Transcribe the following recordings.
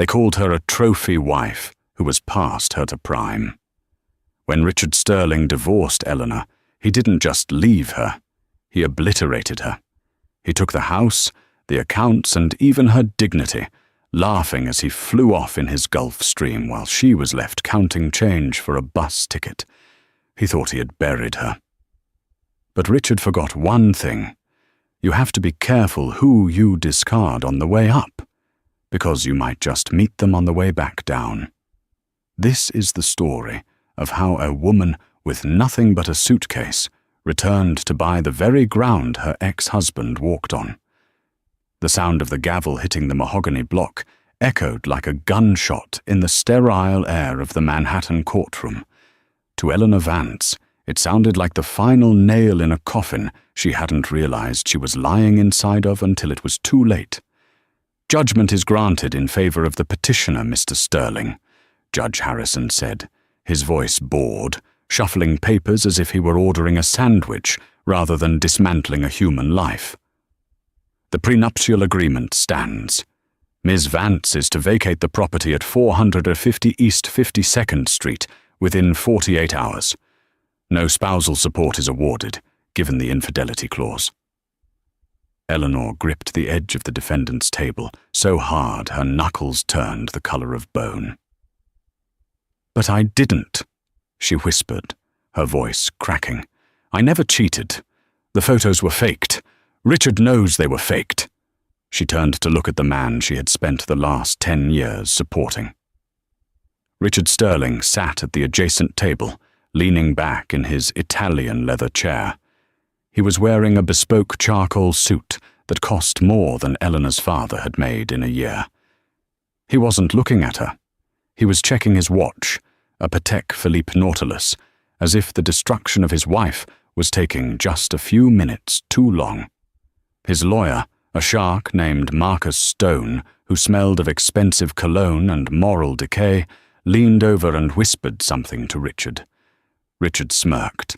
They called her a trophy wife who was past her prime. When Richard Sterling divorced Eleanor, he didn't just leave her, he obliterated her. He took the house, the accounts, and even her dignity, laughing as he flew off in his Gulfstream while she was left counting change for a bus ticket. He thought he had buried her. But Richard forgot one thing. You have to be careful who you discard on the way up, because you might just meet them on the way back down. This is the story of how a woman with nothing but a suitcase returned to buy the very ground her ex-husband walked on. The sound of the gavel hitting the mahogany block echoed like a gunshot in the sterile air of the Manhattan courtroom. To Eleanor Vance, it sounded like the final nail in a coffin she hadn't realized she was lying inside of until it was too late. "Judgment is granted in favor of the petitioner, Mr. Sterling," Judge Harrison said, his voice bored, shuffling papers as if he were ordering a sandwich rather than dismantling a human life. "The prenuptial agreement stands. Ms. Vance is to vacate the property at 450 East 52nd Street within 48 hours. No spousal support is awarded, given the infidelity clause." Eleanor gripped the edge of the defendant's table so hard her knuckles turned the color of bone. "But I didn't," she whispered, her voice cracking. "I never cheated. The photos were faked. Richard knows they were faked." She turned to look at the man she had spent the last 10 years supporting. Richard Sterling sat at the adjacent table, leaning back in his Italian leather chair. He was wearing a bespoke charcoal suit that cost more than Eleanor's father had made in a year. He wasn't looking at her. He was checking his watch, a Patek Philippe Nautilus, as if the destruction of his wife was taking just a few minutes too long. His lawyer, a shark named Marcus Stone, who smelled of expensive cologne and moral decay, leaned over and whispered something to Richard. Richard smirked.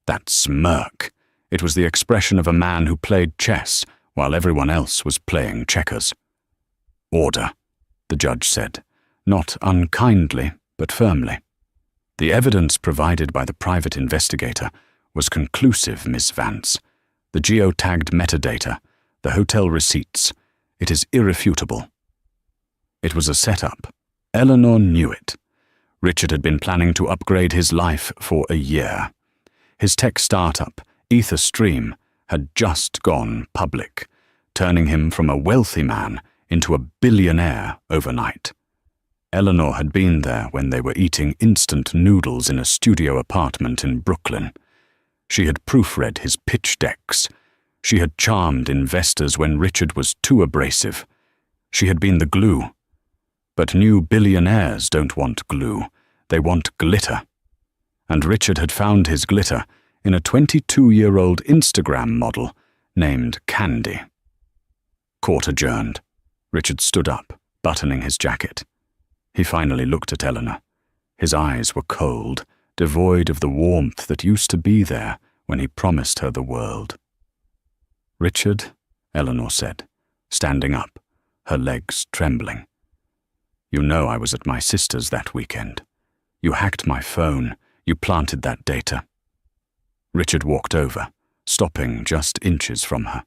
That smirk! It was the expression of a man who played chess while everyone else was playing checkers. "Order," the judge said, not unkindly, but firmly. "The evidence provided by the private investigator was conclusive, Miss Vance. The geotagged metadata, the hotel receipts, it is irrefutable." It was a setup. Eleanor knew it. Richard had been planning to upgrade his life for a year. His tech startup, EtherStream, had just gone public, turning him from a wealthy man into a billionaire overnight. Eleanor had been there when they were eating instant noodles in a studio apartment in Brooklyn. She had proofread his pitch decks. She had charmed investors when Richard was too abrasive. She had been the glue. But new billionaires don't want glue. They want glitter. And Richard had found his glitter in a 22-year-old Instagram model named Candy. Court adjourned. Richard stood up, buttoning his jacket. He finally looked at Eleanor. His eyes were cold, devoid of the warmth that used to be there when he promised her the world. "Richard," Eleanor said, standing up, her legs trembling. "You know I was at my sister's that weekend. You hacked my phone. You planted that data." Richard walked over, stopping just inches from her.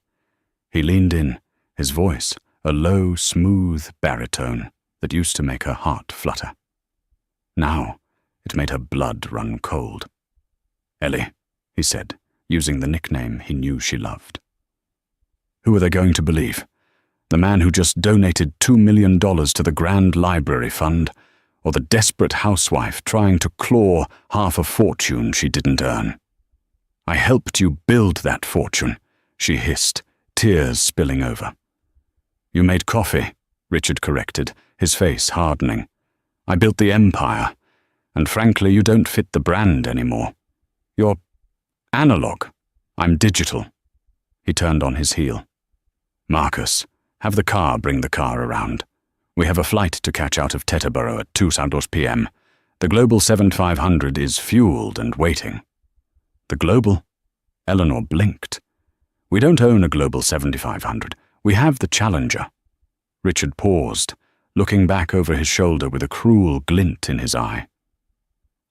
He leaned in, his voice a low, smooth baritone that used to make her heart flutter. Now, it made her blood run cold. "Ellie," he said, using the nickname he knew she loved. "Who are they going to believe? The man who just donated $2 million to the Grand Library Fund, or the desperate housewife trying to claw half a fortune she didn't earn?" "I helped you build that fortune," she hissed, tears spilling over. "You made coffee," Richard corrected, his face hardening. "I built the empire, and frankly, you don't fit the brand anymore. You're analog. I'm digital." He turned on his heel. "Marcus, have the car bring the car around. We have a flight to catch out of Teterboro at 2 p.m. The Global 7500 is fueled and waiting." "The Global?" Eleanor blinked. "We don't own a Global 7500. We have the Challenger." Richard paused, looking back over his shoulder with a cruel glint in his eye.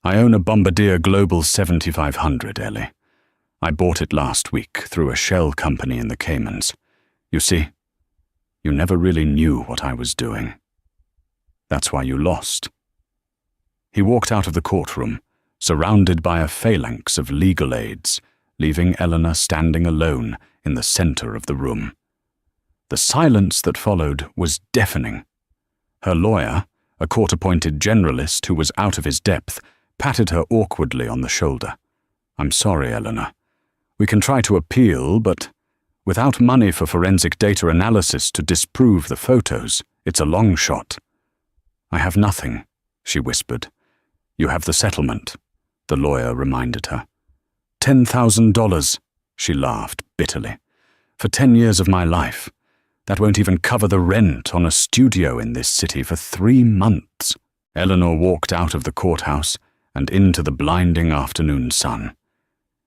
"I own a Bombardier Global 7500, Ellie. I bought it last week through a shell company in the Caymans. You see, you never really knew what I was doing. That's why you lost." He walked out of the courtroom, surrounded by a phalanx of legal aides, leaving Eleanor standing alone in the center of the room. The silence that followed was deafening. Her lawyer, a court-appointed generalist who was out of his depth, patted her awkwardly on the shoulder. "I'm sorry, Eleanor. We can try to appeal, but without money for forensic data analysis to disprove the photos, it's a long shot." "I have nothing," she whispered. "You have the settlement," the lawyer reminded her. $10,000, she laughed bitterly. "For 10 years of my life. That won't even cover the rent on a studio in this city for 3 months. Eleanor walked out of the courthouse and into the blinding afternoon sun.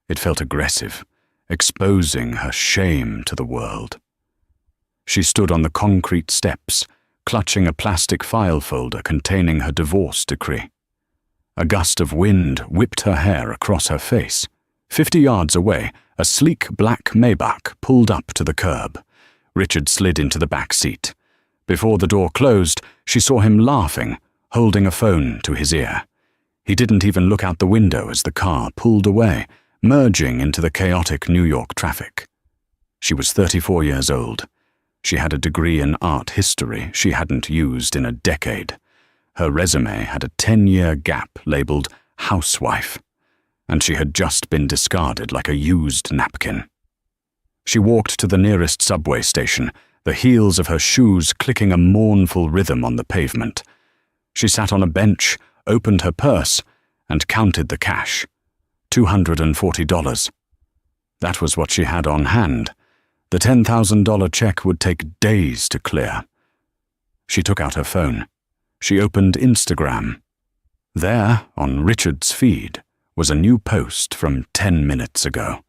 It felt aggressive, exposing her shame to the world. She stood on the concrete steps, clutching a plastic file folder containing her divorce decree. A gust of wind whipped her hair across her face. 50 yards away, a sleek black Maybach pulled up to the curb. Richard slid into the back seat. Before the door closed, she saw him laughing, holding a phone to his ear. He didn't even look out the window as the car pulled away, merging into the chaotic New York traffic. She was 34 years old. She had a degree in art history she hadn't used in a decade. Her resume had a 10-year gap labeled housewife, and she had just been discarded like a used napkin. She walked to the nearest subway station, the heels of her shoes clicking a mournful rhythm on the pavement. She sat on a bench, opened her purse, and counted the cash. $240. That was what she had on hand. The $10,000 check would take days to clear. She took out her phone. She opened Instagram. There, on Richard's feed, was a new post from 10 minutes ago.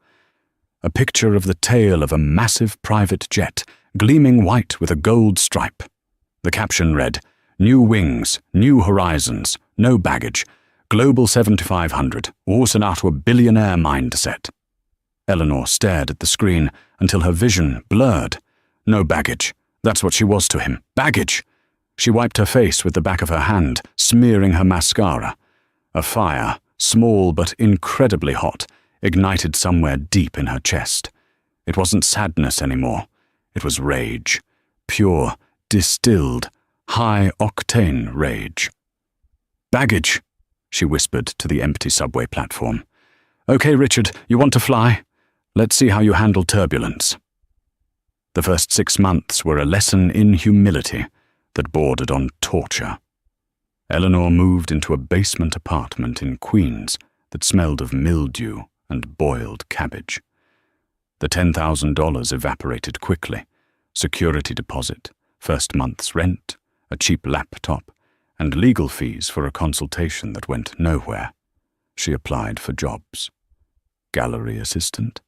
A picture of the tail of a massive private jet, gleaming white with a gold stripe. The caption read, "New wings, new horizons, no baggage. Global 7500, walking out to a billionaire mindset." Eleanor stared at the screen until her vision blurred. No baggage. That's what she was to him. Baggage! She wiped her face with the back of her hand, smearing her mascara. A fire, small but incredibly hot, ignited somewhere deep in her chest. It wasn't sadness anymore. It was rage. Pure, distilled, high-octane rage. "Baggage," she whispered to the empty subway platform. "Okay, Richard, you want to fly? Let's see how you handle turbulence." The first 6 months were a lesson in humility that bordered on torture. Eleanor moved into a basement apartment in Queens that smelled of mildew and boiled cabbage. The $10,000 evaporated quickly. Security deposit, first month's rent, a cheap laptop, and legal fees for a consultation that went nowhere. She applied for jobs. Gallery assistant?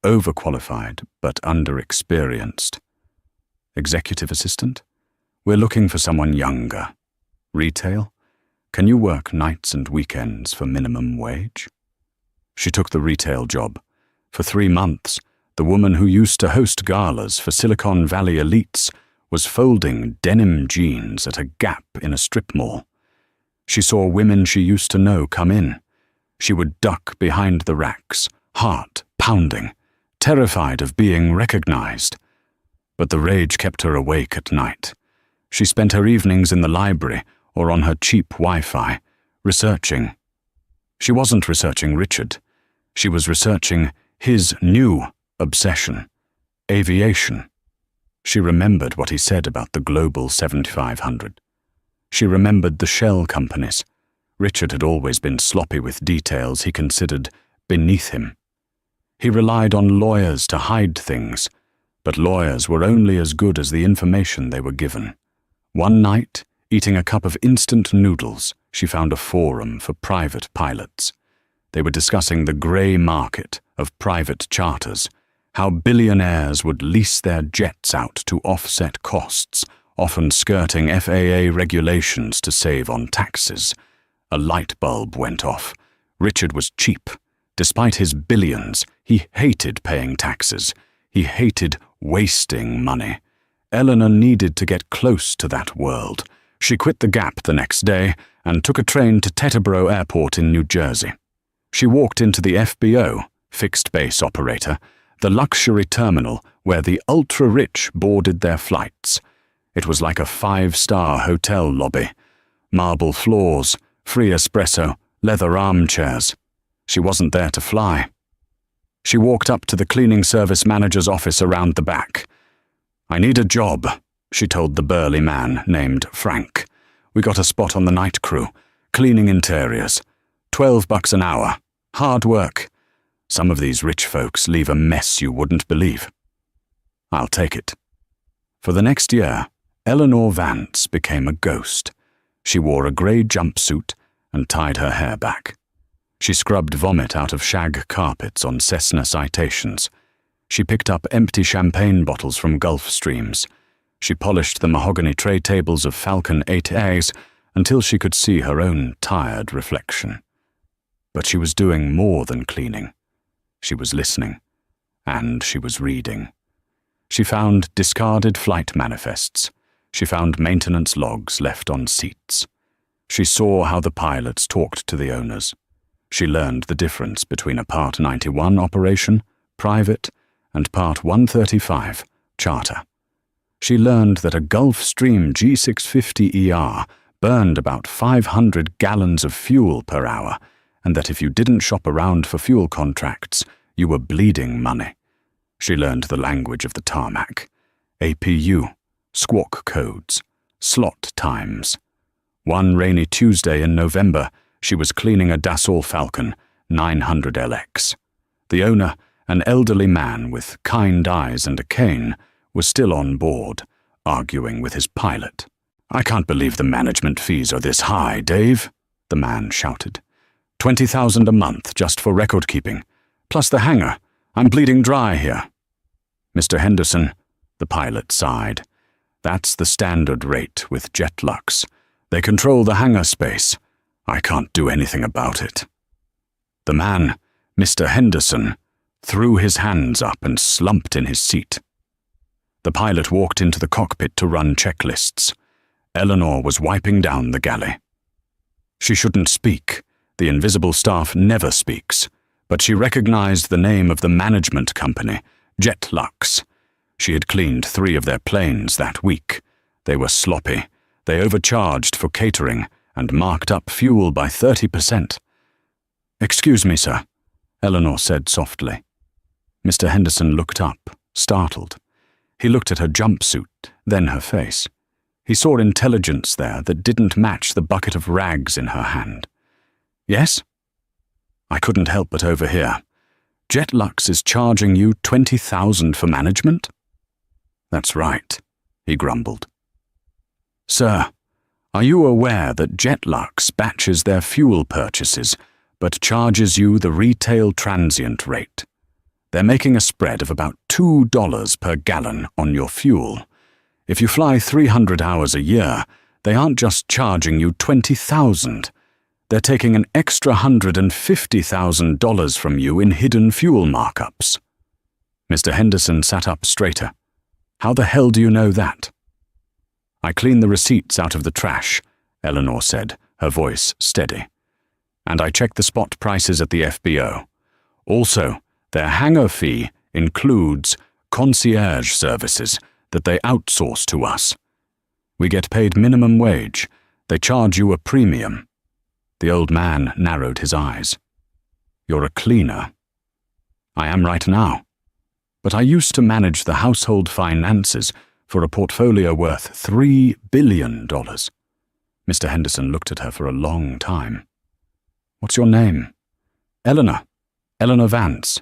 Overqualified but underexperienced. Executive assistant? We're looking for someone younger. Retail? Can you work nights and weekends for minimum wage? She took the retail job. For 3 months, the woman who used to host galas for Silicon Valley elites was folding denim jeans at a Gap in a strip mall. She saw women she used to know come in. She would duck behind the racks, heart pounding, terrified of being recognized. But the rage kept her awake at night. She spent her evenings in the library or on her cheap Wi-Fi, researching. She wasn't researching Richard. She was researching his new obsession, aviation. She remembered what he said about the Global 7500. She remembered the shell companies. Richard had always been sloppy with details he considered beneath him. He relied on lawyers to hide things, but lawyers were only as good as the information they were given. One night, eating a cup of instant noodles, she found a forum for private pilots. They were discussing the grey market of private charters, how billionaires would lease their jets out to offset costs often skirting FAA regulations to save on taxes. A light bulb went off. Richard was cheap. Despite his billions, he hated paying taxes. He hated wasting money. Eleanor needed to get close to that world. She quit the Gap the next day and took a train to Teterboro Airport in New Jersey. She walked into the FBO, fixed base operator, the luxury terminal where the ultra-rich boarded their flights. It was like a 5-star hotel lobby. Marble floors, free espresso, leather armchairs. She wasn't there to fly. She walked up to the cleaning service manager's office around the back. "I need a job," she told the burly man named Frank. "We got a spot on the night crew, cleaning interiors. $12 an hour. Hard work. Some of these rich folks leave a mess you wouldn't believe." "I'll take it." For the next year, Eleanor Vance became a ghost. She wore a grey jumpsuit and tied her hair back. She scrubbed vomit out of shag carpets on Cessna Citations. She picked up empty champagne bottles from Gulf Streams. She polished the mahogany tray tables of Falcon 8As until she could see her own tired reflection. But she was doing more than cleaning. She was listening, and she was reading. She found discarded flight manifests. She found maintenance logs left on seats. She saw how the pilots talked to the owners. She learned the difference between a Part 91 operation, private, and Part 135, charter. She learned that a Gulfstream G650ER burned about 500 gallons of fuel per hour, and that if you didn't shop around for fuel contracts, you were bleeding money. She learned the language of the tarmac, APU, squawk codes, slot times. One rainy Tuesday in November, she was cleaning a Dassault Falcon 900LX. The owner, an elderly man with kind eyes and a cane, was still on board, arguing with his pilot. "I can't believe the management fees are this high, Dave," the man shouted. $20,000 a month just for record-keeping, plus the hangar. I'm bleeding dry here." "Mr. Henderson," the pilot sighed. "That's the standard rate with Jetlux. They control the hangar space. I can't do anything about it." The man, Mr. Henderson, threw his hands up and slumped in his seat. The pilot walked into the cockpit to run checklists. Eleanor was wiping down the galley. She shouldn't speak. The invisible staff never speaks. But she recognized the name of the management company, Jetlux. She had cleaned 3 of their planes that week. They were sloppy. They overcharged for catering and marked up fuel by 30%. "Excuse me, sir," Eleanor said softly. Mr. Henderson looked up, startled. He looked at her jumpsuit, then her face. He saw intelligence there that didn't match the bucket of rags in her hand. "Yes?" "I couldn't help but overhear. Jetlux is charging you $20,000 for management?" "That's right," he grumbled. "Sir, are you aware that Jetlux batches their fuel purchases but charges you the retail transient rate? They're making a spread of about $2 per gallon on your fuel. If you fly 300 hours a year, they aren't just charging you $20,000. They're taking an extra $150,000 from you in hidden fuel markups." Mr. Henderson sat up straighter. "How the hell do you know that?" "I clean the receipts out of the trash," Eleanor said, her voice steady. "And I check the spot prices at the FBO. Also, their hangar fee includes concierge services that they outsource to us. We get paid minimum wage. They charge you a premium." The old man narrowed his eyes. "You're a cleaner." "I am right now. But I used to manage the household finances for a portfolio worth $3 billion. Mr. Henderson looked at her for a long time. "What's your name?" "Eleanor. Eleanor Vance."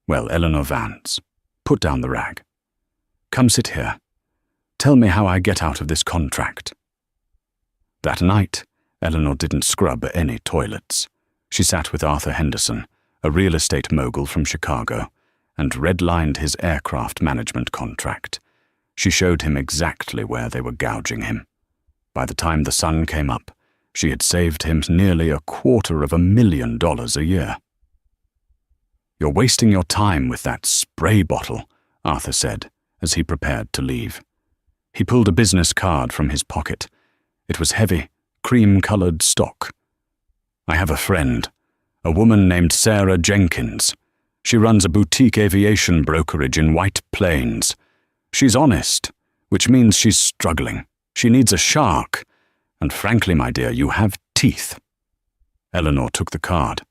"Well, Eleanor Vance, put down the rag. Come sit here. Tell me how I get out of this contract." That night, Eleanor didn't scrub any toilets. She sat with Arthur Henderson, a real estate mogul from Chicago, and redlined his aircraft management contract. She showed him exactly where they were gouging him. By the time the sun came up, she had saved him nearly $250,000 a year. "You're wasting your time with that spray bottle," Arthur said, as he prepared to leave. He pulled a business card from his pocket. It was heavy, cream-colored stock. "I have a friend, a woman named Sarah Jenkins. She runs a boutique aviation brokerage in White Plains. She's honest, which means she's struggling. She needs a shark. And frankly, my dear, you have teeth." Eleanor took the card.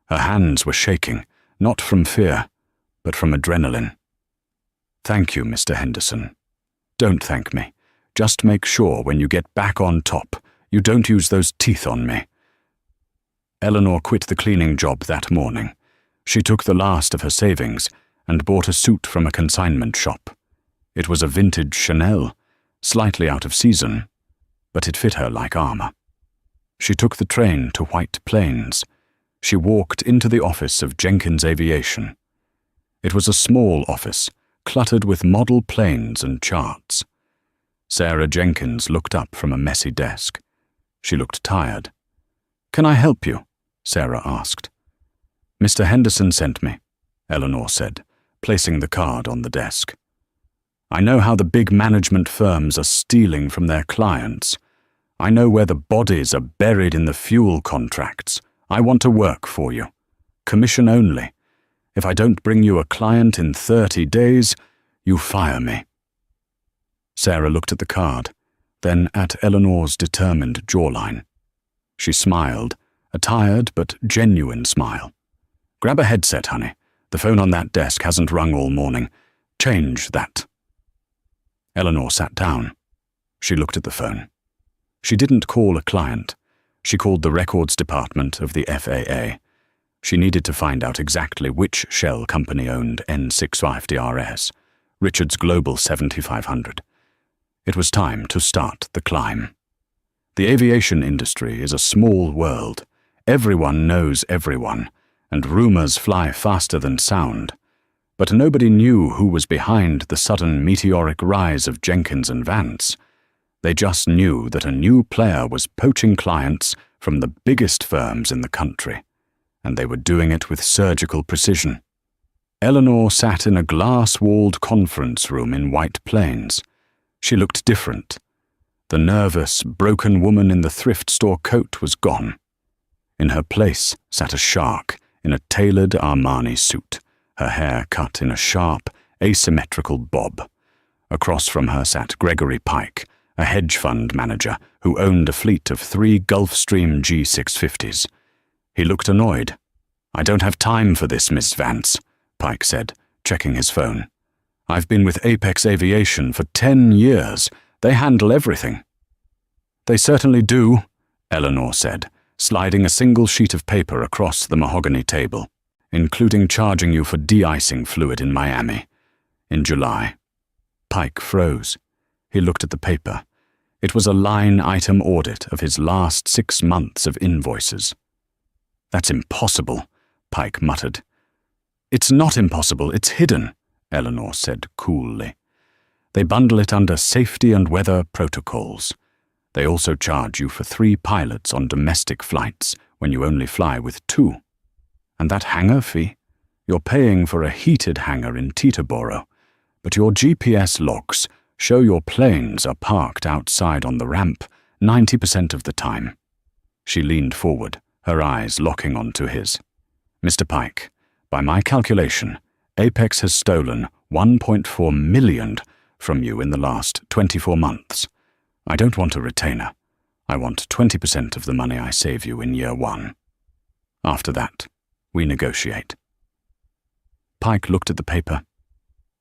Her hands were shaking, not from fear, but from adrenaline. "Thank you, Mr. Henderson. Don't thank me. Just make sure when you get back on top, you don't use those teeth on me." Eleanor quit the cleaning job that morning. She took the last of her savings and bought a suit from a consignment shop. It was a vintage Chanel, slightly out of season, but it fit her like armor. She took the train to White Plains. She walked into the office of Jenkins Aviation. It was a small office, cluttered with model planes and charts. Sarah Jenkins looked up from a messy desk. She looked tired. "Can I help you?" Sarah asked. "Mr. Henderson sent me," Eleanor said, placing the card on the desk. "I know how the big management firms are stealing from their clients. I know where the bodies are buried in the fuel contracts. I want to work for you. Commission only. If I don't bring you a client in 30 days, you fire me." Sarah looked at the card, then at Eleanor's determined jawline. She smiled, a tired but genuine smile. "Grab a headset, honey. The phone on that desk hasn't rung all morning. Change that." Eleanor sat down. She looked at the phone. She didn't call a client. She called the records department of the FAA. She needed to find out exactly which shell company owned N65DRS, Richards Global 7500. It was time to start the climb. The aviation industry is a small world. Everyone knows everyone, and rumors fly faster than sound. But nobody knew who was behind the sudden meteoric rise of Jenkins and Vance. They just knew that a new player was poaching clients from the biggest firms in the country, and they were doing it with surgical precision. Eleanor sat in a glass-walled conference room in White Plains. She looked different. The nervous, broken woman in the thrift store coat was gone. In her place sat a shark in a tailored Armani suit, her hair cut in a sharp, asymmetrical bob. Across from her sat Gregory Pike, a hedge fund manager who owned a fleet of 3 Gulfstream G650s. He looked annoyed. "I don't have time for this, Miss Vance," Pike said, checking his phone. "I've been with Apex Aviation for 10 years. They handle everything." "They certainly do," Eleanor said, sliding a single sheet of paper across the mahogany table, "including charging you for de-icing fluid in Miami in July." Pike froze. He looked at the paper. It was a line-item audit of his last 6 months of invoices. "That's impossible," Pike muttered. "It's not impossible, it's hidden," Eleanor said coolly. "They bundle it under safety and weather protocols. They also charge you for 3 pilots on domestic flights when you only fly with 2. And that hangar fee? You're paying for a heated hangar in Teterboro, but your GPS logs show your planes are parked outside on the ramp 90% of the time." She leaned forward, her eyes locking onto his. "Mr. Pike, by my calculation, Apex has stolen $1.4 million from you in the last 24 months. I don't want a retainer. I want 20% of the money I save you in year 1. After that, we negotiate." Pike looked at the paper,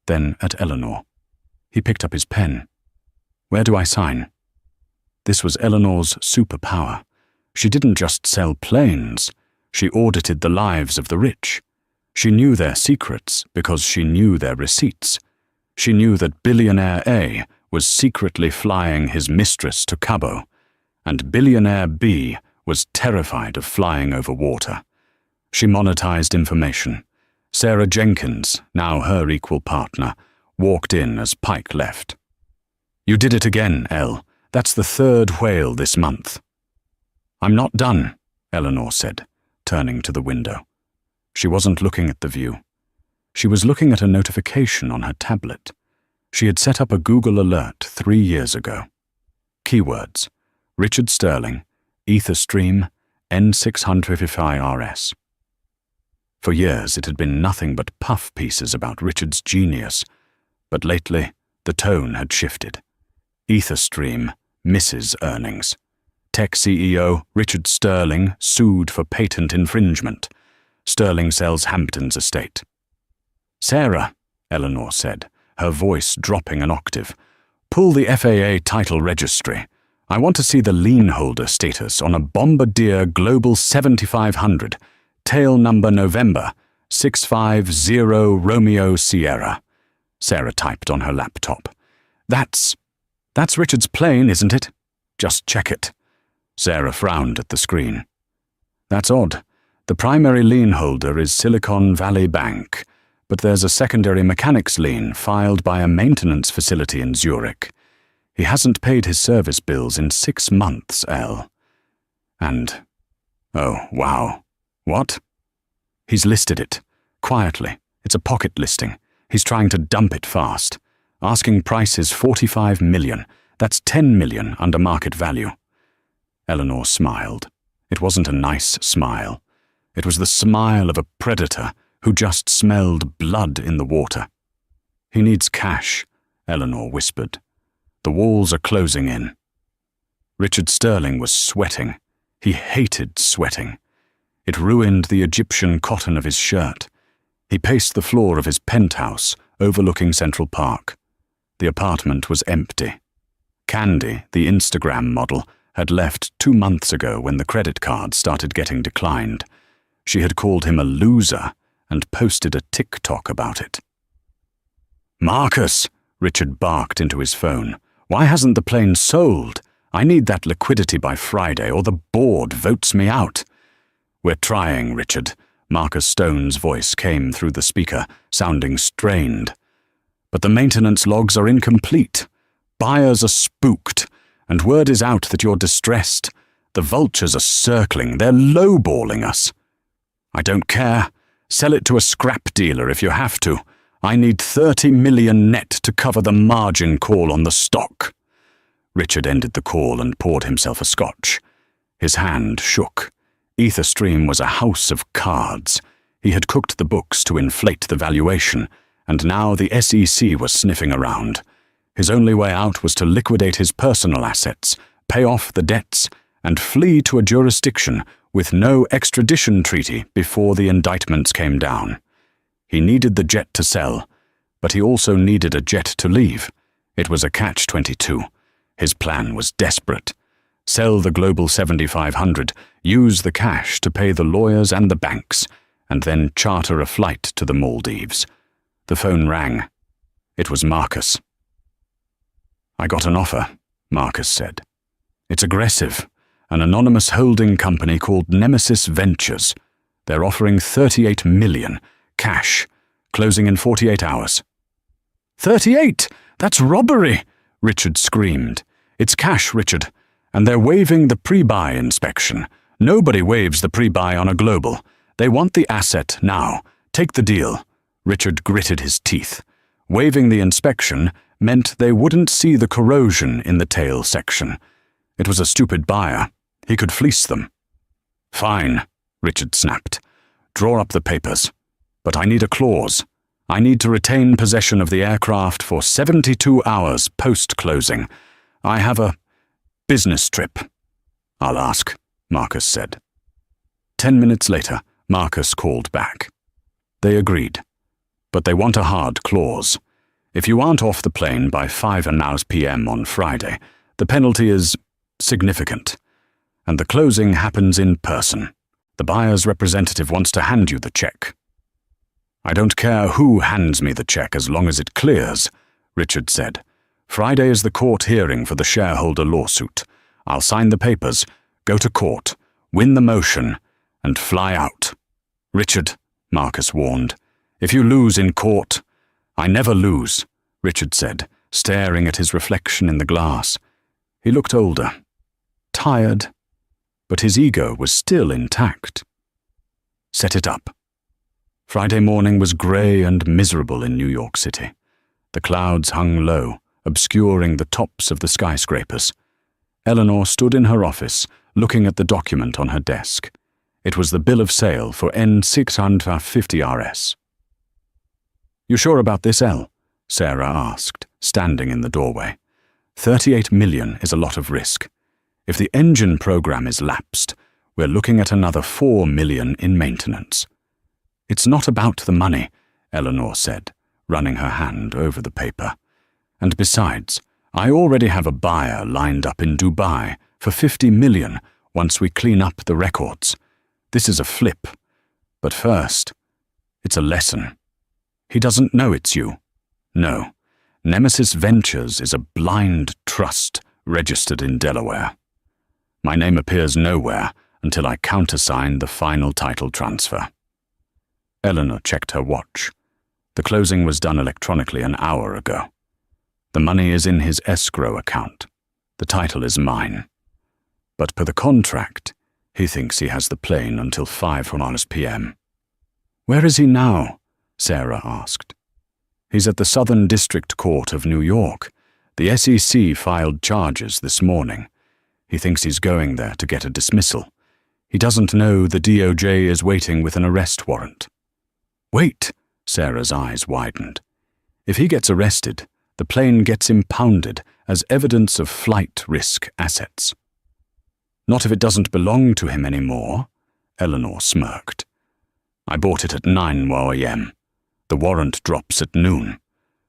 then at Eleanor. He picked up his pen. "Where do I sign?" This was Eleanor's superpower. She didn't just sell planes. She audited the lives of the rich. She knew their secrets because she knew their receipts. She knew that Billionaire A was secretly flying his mistress to Cabo, and Billionaire B was terrified of flying over water. She monetized information. Sarah Jenkins, now her equal partner, walked in as Pike left. You did it again, Elle. That's the third whale this month. I'm not done, Eleanor said, turning to the window. She wasn't looking at the view. She was looking at a notification on her tablet. She had set up a Google alert 3 years ago. Keywords: Richard Sterling, Etherstream, N655RS. For years it had been nothing but puff pieces about Richard's genius, but lately the tone had shifted. Etherstream misses earnings. Tech CEO Richard Sterling sued for patent infringement. Sterling sells Hampton's estate. Sarah, Eleanor said, her voice dropping an octave, pull the FAA title registry. I want to see the lien holder status on a Bombardier Global 7500, tail number November, 650 Romeo Sierra. Sarah typed on her laptop. That's Richard's plane, isn't it? Just check it. Sarah frowned at the screen. That's odd. The primary lien holder is Silicon Valley Bank, but there's a secondary mechanics lien filed by a maintenance facility in Zurich. He hasn't paid his service bills in 6 months, Elle. And, oh, wow. What? He's listed it. Quietly. It's a pocket listing. He's trying to dump it fast. Asking price is $45 million. That's $10 million under market value. Eleanor smiled. It wasn't a nice smile. It was the smile of a predator who just smelled blood in the water. He needs cash, Eleanor whispered. The walls are closing in. Richard Sterling was sweating. He hated sweating. It ruined the Egyptian cotton of his shirt. He paced the floor of his penthouse, overlooking Central Park. The apartment was empty. Candy, the Instagram model, had left 2 months ago when the credit card started getting declined. She had called him a loser and posted a TikTok about it. Marcus, Richard barked into his phone. Why hasn't the plane sold? I need that liquidity by Friday or the board votes me out. We're trying, Richard. Marcus Stone's voice came through the speaker, sounding strained. But the maintenance logs are incomplete. Buyers are spooked, and word is out that you're distressed. The vultures are circling. They're lowballing us. I don't care. Sell it to a scrap dealer if you have to. I need 30 million net to cover the margin call on the stock. Richard ended the call and poured himself a scotch. His hand shook. Etherstream was a house of cards. He had cooked the books to inflate the valuation, and now the SEC was sniffing around. His only way out was to liquidate his personal assets, pay off the debts, and flee to a jurisdiction with no extradition treaty before the indictments came down. He needed the jet to sell, but he also needed a jet to leave. It was a catch-22. His plan was desperate. Sell the Global 7500, use the cash to pay the lawyers and the banks, and then charter a flight to the Maldives. The phone rang. It was Marcus. I got an offer, Marcus said. It's aggressive. An anonymous holding company called Nemesis Ventures. They're offering $38 million, cash, closing in 48 hours. 38? That's robbery! Richard screamed. It's cash, Richard, and they're waiving the pre-buy inspection. Nobody waives the pre-buy on a global. They want the asset now. Take the deal. Richard gritted his teeth. Waiving the inspection meant they wouldn't see the corrosion in the tail section. It was a stupid buyer. He could fleece them. Fine, Richard snapped. Draw up the papers. But I need a clause. I need to retain possession of the aircraft for 72 hours post-closing. I have a business trip. I'll ask, Marcus said. 10 minutes later, Marcus called back. They agreed. But they want a hard clause. If you aren't off the plane by 5:00 p.m. on Friday, the penalty is significant. And the closing happens in person. The buyer's representative wants to hand you the check. I don't care who hands me the check as long as it clears, Richard said. Friday is the court hearing for the shareholder lawsuit. I'll sign the papers, go to court, win the motion, and fly out. Richard, Marcus warned, if you lose in court... I never lose, Richard said, staring at his reflection in the glass. He looked older, tired, but his ego was still intact. Set it up. Friday morning was grey and miserable in New York City. The clouds hung low, obscuring the tops of the skyscrapers. Eleanor stood in her office, looking at the document on her desk. It was the bill of sale for N650RS. "You sure about this, Elle?" Sarah asked, standing in the doorway. $38 million is a lot of risk. If the engine program is lapsed, we're looking at another $4 million in maintenance. "It's not about the money," Eleanor said, running her hand over the paper. "And besides, I already have a buyer lined up in Dubai for $50 million once we clean up the records. This is a flip. But first, it's a lesson. He doesn't know it's you. No, Nemesis Ventures is a blind trust registered in Delaware. My name appears nowhere until I countersign the final title transfer." Eleanor checked her watch. The closing was done electronically an hour ago. "The money is in his escrow account. The title is mine. But per the contract, he thinks he has the plane until 5 p.m. "Where is he now?" Sarah asked. "He's at the Southern District Court of New York. The SEC filed charges this morning. He thinks he's going there to get a dismissal. He doesn't know the DOJ is waiting with an arrest warrant." "Wait," Sarah's eyes widened. "If he gets arrested, the plane gets impounded as evidence of flight risk assets." "Not if it doesn't belong to him anymore," Eleanor smirked. "I bought it at 9 a.m. The warrant drops at noon.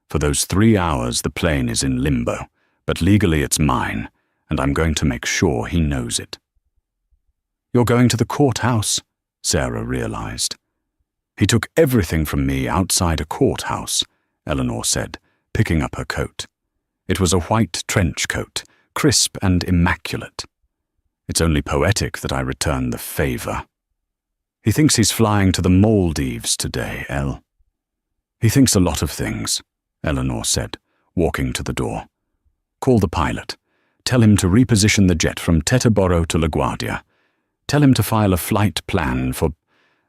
For those 3 hours the plane is in limbo, but legally it's mine, and I'm going to make sure he knows it." "You're going to the courthouse," Sarah realized. "He took everything from me outside a courthouse," Eleanor said, picking up her coat. It was a white trench coat, crisp and immaculate. "It's only poetic that I return the favor." "He thinks he's flying to the Maldives today, Elle." "He thinks a lot of things," Eleanor said, walking to the door. "Call the pilot. Tell him to reposition the jet from Teterboro to LaGuardia. Tell him to file a flight plan for,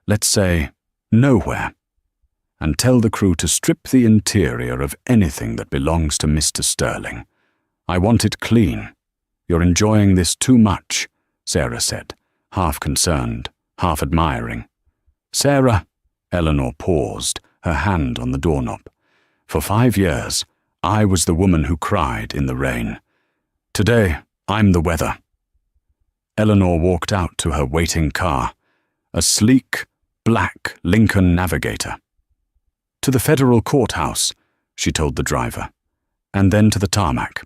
let's say, nowhere. And tell the crew to strip the interior of anything that belongs to Mr. Sterling. I want it clean. You're enjoying this too much," Sarah said, half concerned, half admiring. "Sarah," Eleanor paused, her hand on the doorknob. "For 5 years, I was the woman who cried in the rain. Today, I'm the weather." Eleanor walked out to her waiting car, a sleek, black Lincoln Navigator. "To the federal courthouse," she told the driver, "and then to the tarmac."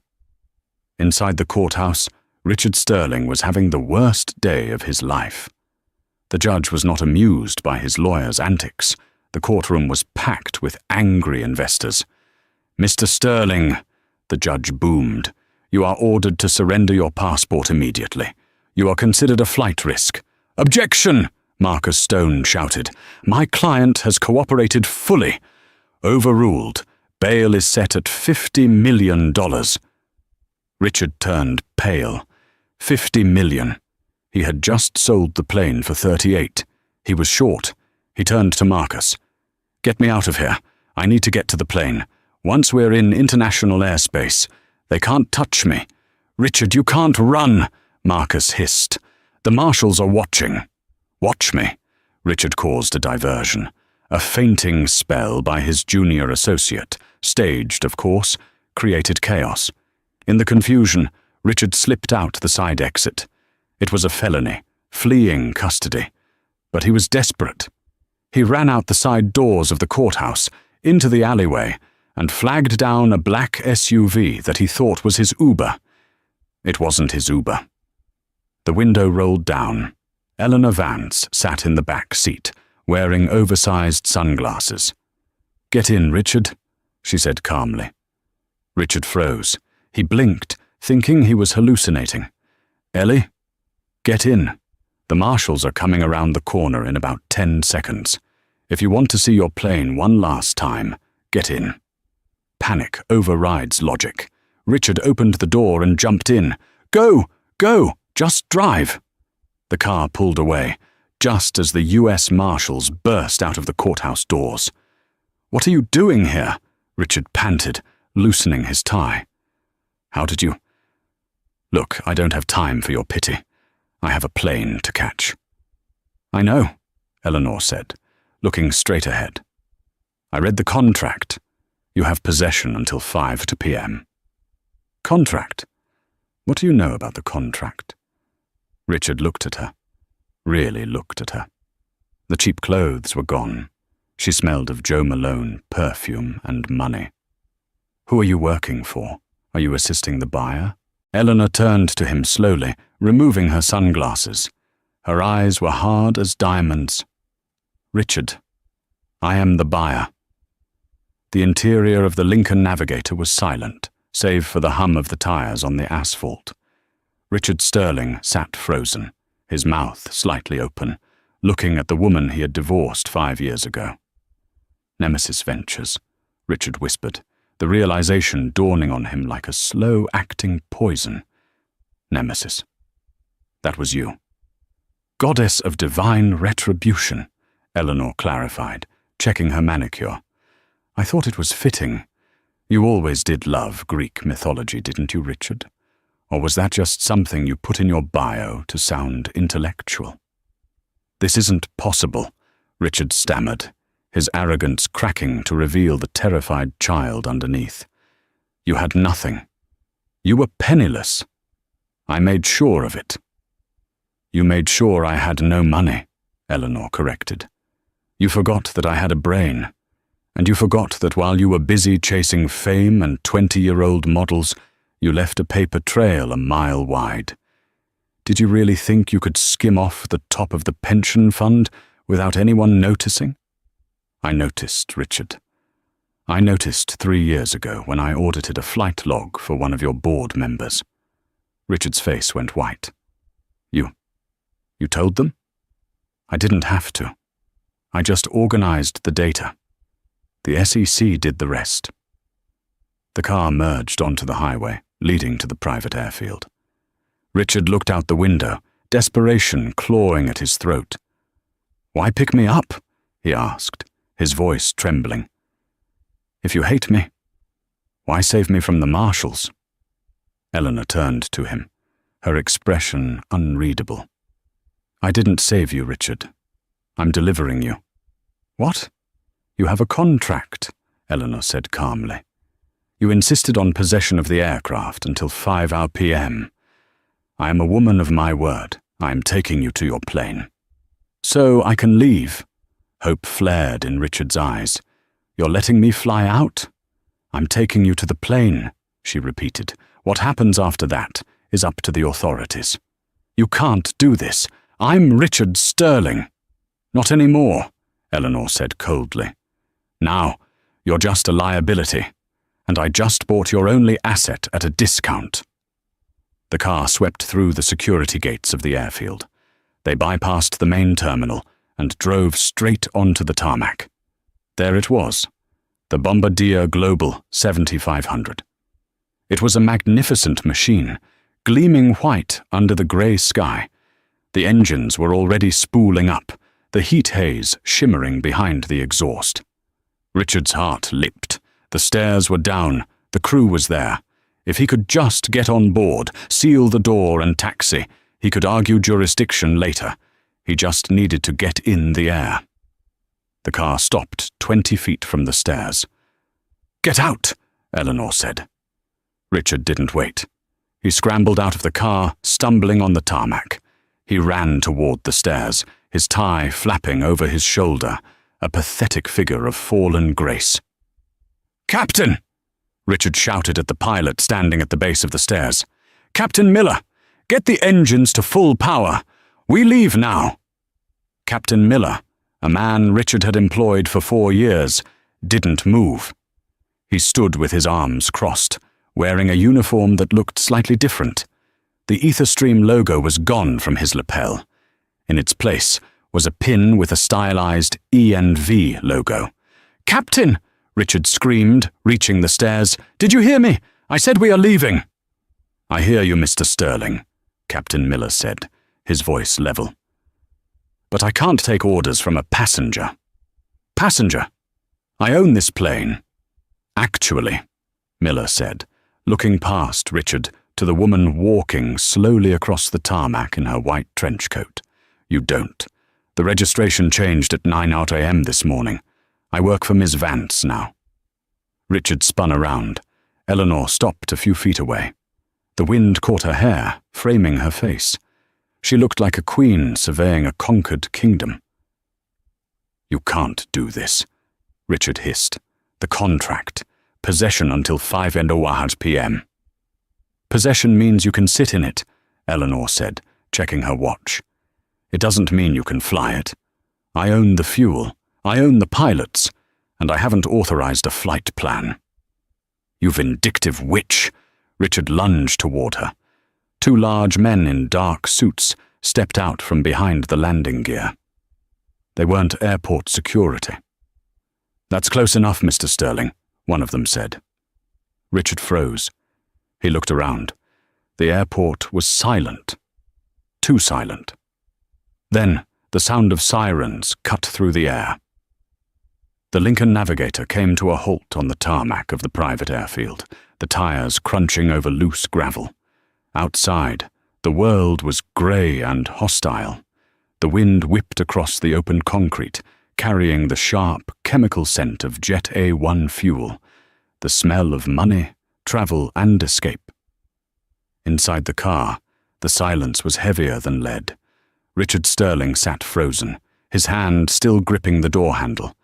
Inside the courthouse, Richard Sterling was having the worst day of his life. The judge was not amused by his lawyer's antics. The courtroom was packed with angry investors. "Mr. Sterling," the judge boomed, "you are ordered to surrender your passport immediately. You are considered a flight risk." "Objection!" Marcus Stone shouted. "My client has cooperated fully." "Overruled. Bail is set at $50 million. Richard turned pale. $50 million. He had just sold the plane for 38. He was short. He turned to Marcus. "Get me out of here. I need to get to the plane. Once we're in international airspace, they can't touch me." "Richard, you can't run," Marcus hissed. "The marshals are watching." "Watch me." Richard caused a diversion. A fainting spell by his junior associate, staged, of course, created chaos. In the confusion, Richard slipped out the side exit. It was a felony, fleeing custody. But he was desperate. He ran out the side doors of the courthouse, into the alleyway, and flagged down a black SUV that he thought was his Uber. It wasn't his Uber. The window rolled down. Eleanor Vance sat in the back seat, wearing oversized sunglasses. "Get in, Richard," she said calmly. Richard froze. He blinked, thinking he was hallucinating. "Ellie? Get in. The marshals are coming around the corner in about 10 seconds. If you want to see your plane one last time, get in." panic overrides logic. Richard opened the door and jumped in. "Go! Go! Just drive!" The car pulled away, just as the U.S. Marshals burst out of the courthouse doors. "What are you doing here?" Richard panted, loosening his tie. "How did you—" "Look, I don't have time for your pity. I have a plane to catch." "I know," Eleanor said, looking straight ahead. "I read the contract. You have possession until 5 p.m. "Contract? What do you know about the contract?" Richard looked at her, really looked at her. The cheap clothes were gone. She smelled of Joe Malone, perfume, and money. "Who are you working for? Are you assisting the buyer?" Eleanor turned to him slowly, removing her sunglasses. Her eyes were hard as diamonds. "Richard, I am the buyer." The interior of the Lincoln Navigator was silent, save for the hum of the tires on the asphalt. Richard Sterling sat frozen, his mouth slightly open, looking at the woman he had divorced 5 years ago. "Nemesis Ventures," Richard whispered, the realization dawning on him like a slow-acting poison. "Nemesis. That was you." "Goddess of divine retribution," Eleanor clarified, checking her manicure. "I thought it was fitting. You always did love Greek mythology, didn't you, Richard? Or was that just something you put in your bio to sound intellectual?" "This isn't possible," Richard stammered, his arrogance cracking to reveal the terrified child underneath. "You had nothing. You were penniless. I made sure of it." "You made sure I had no money," Eleanor corrected. "You forgot that I had a brain. And you forgot that while you were busy chasing fame and 20-year-old models, you left a paper trail a mile wide. Did you really think you could skim off the top of the pension fund without anyone noticing?" "I noticed, Richard. I noticed 3 years ago when I audited a flight log for one of your board members." Richard's face went white. You told them?" "I didn't have to. I just organized the data. The SEC did the rest." The car merged onto the highway, leading to the private airfield. Richard looked out the window, desperation clawing at his throat. "Why pick me up?" he asked, his voice trembling. "If you hate me, why save me from the Marshals?" Eleanor turned to him, her expression unreadable. "I didn't save you, Richard. I'm delivering you." "What?" "You have a contract," Eleanor said calmly. "You insisted on possession of the aircraft until 5 p.m. I am a woman of my word. I am taking you to your plane." "So I can leave?" Hope flared in Richard's eyes. "You're letting me fly out?" "I'm taking you to the plane," she repeated. "What happens after that is up to the authorities." "You can't do this. I'm Richard Sterling." "Not anymore," Eleanor said coldly. "Now, you're just a liability, and I just bought your only asset at a discount." The car swept through the security gates of the airfield. They bypassed the main terminal and drove straight onto the tarmac. There it was, the Bombardier Global 7500. It was a magnificent machine, gleaming white under the grey sky. The engines were already spooling up, the heat haze shimmering behind the exhaust. Richard's heart leapt. The stairs were down, the crew was there. If he could just get on board, seal the door and taxi, he could argue jurisdiction later. He just needed to get in the air. The car stopped 20 feet from the stairs. "Get out," Eleanor said. Richard didn't wait. He scrambled out of the car, stumbling on the tarmac. He ran toward the stairs, his tie flapping over his shoulder, a pathetic figure of fallen grace. "Captain!" Richard shouted at the pilot standing at the base of the stairs. "Captain Miller, get the engines to full power. We leave now." Captain Miller, a man Richard had employed for 4 years, didn't move. He stood with his arms crossed, wearing a uniform that looked slightly different. The EtherStream logo was gone from his lapel. In its place was a pin with a stylized E and V logo. "Captain!" Richard screamed, reaching the stairs. "Did you hear me? I said we are leaving." "I hear you, Mr. Sterling," Captain Miller said, his voice level. "But I can't take orders from a passenger." "Passenger? I own this plane." "Actually," Miller said, looking past Richard to the woman walking slowly across the tarmac in her white trench coat, "you don't. The registration changed at 9 a.m. this morning. I work for Miss Vance now." Richard spun around. Eleanor stopped a few feet away. The wind caught her hair, framing her face. She looked like a queen surveying a conquered kingdom. "You can't do this," Richard hissed. "The contract. Possession until 5 p.m. "Possession means you can sit in it," Eleanor said, checking her watch. "It doesn't mean you can fly it. I own the fuel, I own the pilots, and I haven't authorized a flight plan." "You vindictive witch!" Richard lunged toward her. Two large men in dark suits stepped out from behind the landing gear. They weren't airport security. "That's close enough, Mr. Sterling," one of them said. Richard froze. He looked around. The airport was silent. Too silent. Then the sound of sirens cut through the air. The Lincoln Navigator came to a halt on the tarmac of the private airfield, the tires crunching over loose gravel. Outside, the world was grey and hostile. The wind whipped across the open concrete, carrying the sharp chemical scent of Jet A1 fuel, the smell of money, travel, and escape. Inside the car, the silence was heavier than lead. Richard Sterling sat frozen, his hand still gripping the door handle.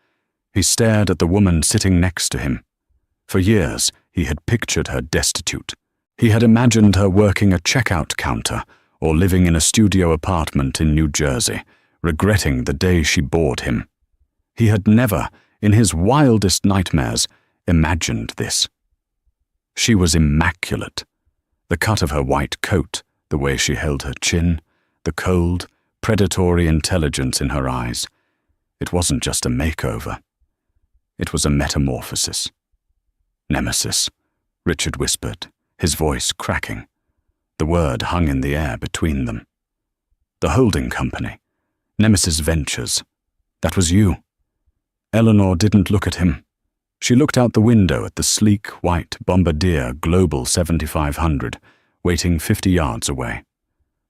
He stared at the woman sitting next to him. For years, he had pictured her destitute. He had imagined her working a checkout counter or living in a studio apartment in New Jersey, regretting the day she bored him. He had never, in his wildest nightmares, imagined this. She was immaculate. The cut of her white coat, the way she held her chin, the cold, predatory intelligence in her eyes. It wasn't just a makeover. It was a metamorphosis. "Nemesis," Richard whispered, his voice cracking. The word hung in the air between them. "The holding company. Nemesis Ventures. That was you." Eleanor didn't look at him. She looked out the window at the sleek, white Bombardier Global 7500, waiting 50 yards away.